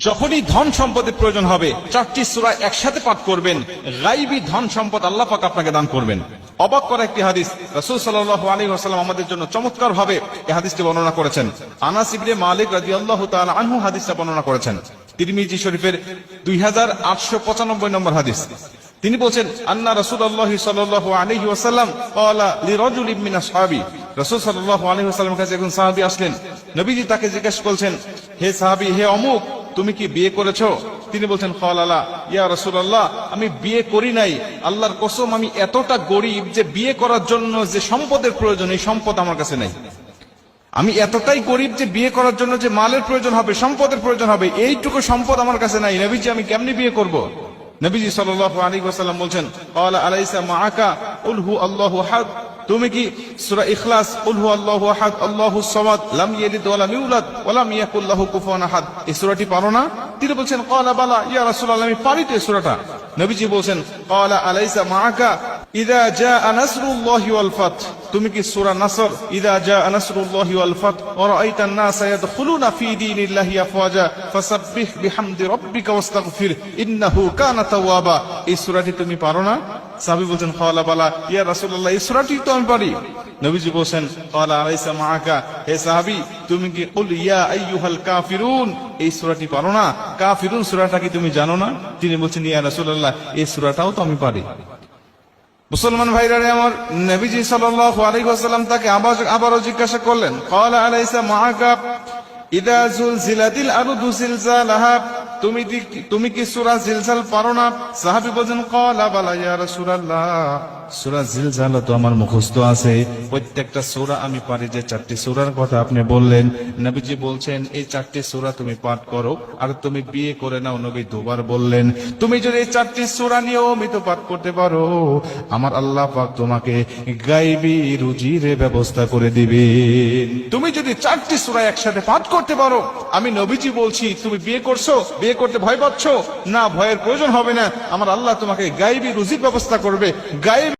যখনই ধন সম্পদের প্রয়োজন হবে চারটি সূরা একসাথে পাঠ করবেন, গায়বী ধন সম্পদ আল্লাহ পাক আপনাকে দান করবেন। অবাক করা একটি হাদিস, রাসূল সাল্লাল্লাহু আলাইহি ওয়াসাল্লাম আমাদের জন্য চমৎকার ভাবে এই হাদিসটি বর্ণনা করেছেন। আনাস ইবনে মালিক রাদিয়াল্লাহু তাআলা আনহু হাদিসটা বর্ণনা করেছেন, তিরমিজি শরীফের 2895 নম্বর হাদিস। তিনি বলেন, আন্না রাসূলুল্লাহ সাল্লাল্লাহু আলাইহি ওয়াসাল্লাম ক্বালা লিরাজুলিন মিন আসহাবি, রাসূল সাল্লাল্লাহু আলাইহি ওয়াসাল্লামের কাছে একজন সাহাবী আসলেন। নবীজি তাকে জিজ্ঞাসা করলেন, হে সাহাবী, হে অমুক, তুমি কি বিয়ে করেছো? তিনি বলছেন, ক্বালা ইয়া রাসূলুল্লাহ, আমি বিয়ে করি নাই। আল্লাহর কসম, আমি এতটা গরীব যে বিয়ে করার জন্য যে সম্পদের প্রয়োজন, এই সম্পদ আমার কাছে নাই। আমি এতটাই গরীব যে বিয়ে করার জন্য যে মালের প্রয়োজন হবে, সম্পদের প্রয়োজন হবে, এইটুকু সম্পদ আমার কাছে নাই। নবীজি, আমি কেমনে বিয়ে করব? নবীজি সাল্লাল্লাহু আলাইহি ওয়াসাল্লাম বলেন, ক্বালা আলাইসা মাআকা কুল হু আল্লাহু আহাদ, তুমি কি সূরা ইখলাস কুল হু আল্লাহু আহাদ আল্লাহুস সামাদ লাম ইয়ালিদ ওয়া লাম ইউলাদ ওয়া লাম ইয়াকুল লাহু কুফুয়ান আহাদ, এই সূরাটি পারো না? তিনি বলেন, ক্বালা বালা ইয়া রাসূলুল্লাহ, আমি পারি তো এই সূরাটা। নবীজি বলেন, ক্বালা আলাইসা মাআকা ইযা জাআ নাসরুল্লাহি ওয়াল ফাত, তুমি কি সূরা নাসর ইযা জাআ নাসরুল্লাহি ওয়াল ফাত ওয়া রাআইতান নাসা ইয়াদখুলুনা ফি দীনিল্লাহি আফওয়াজা ফাসাব্বিহ বিহামদি রাব্বিকা ওয়াস্তাগফির ইন্নাহু কানা তাওয়াবা, এই সূরাটি তুমি পারো না? সাহাবী বলেন, ক্বালা বালা ইয়া রাসূলুল্লাহ, এই সূরাটি তো আমি পারি। নবীজি বলেন, ক্বালা আলাইসা মাআকা, হে সাহাবী, তুমি কি কুল ইয়া আইয়ুহাল কাফিরুন, এই সূরাটি পারো না? কাফিরুন সূরাটা কি তুমি জানো না? তিনি বলেন, ইয়া রাসূলুল্লাহ, এই সূরাটাও তো আমি পারি। মুসলমান ভাইরা আমার, নবীজি সাল্লাল্লাহু আলাইহি ওয়াসাল্লাম তাকে আবারও জিজ্ঞাসা করলেন, ক্বালা আলাইসা মাআকা ইযা যুলজিলাতিল আরদু জিলজালাহা, তুমি কি সূরা জিলজাল পারো না? সাহাবী বলেন, ক্বালা বালা ইয়া রাসূলুল্লাহ, সূরা জিলজাল তো আমার মুখস্থ আছে, প্রত্যেকটা সূরা আমি পারি। যে চারটি সূরার কথা আপনি বললেন, নবীজি বলছেন এই চারটি সূরা তুমি পাঠ করো, আর তুমি বিয়ে করে নাও। নবী দুবার বললেন, তুমি যদি এই চারটি সূরা নিয়মিত পাঠ করতে পারো, আমার আল্লাহ পাক তোমাকে গায়বী রুজির ব্যবস্থা করে দিবেন। তুমি যদি চারটি সূরা একসাথে পাঠ করতে পারো, আমি নবীজি বলছি, তুমি বিয়ে করছো, বিয়ে করতে ভয় পাচ্ছ না, ভয়ের প্রয়োজন হবে না। আমার আল্লাহ তোমাকে গায়বী রুজির ব্যবস্থা করবে। গায়বী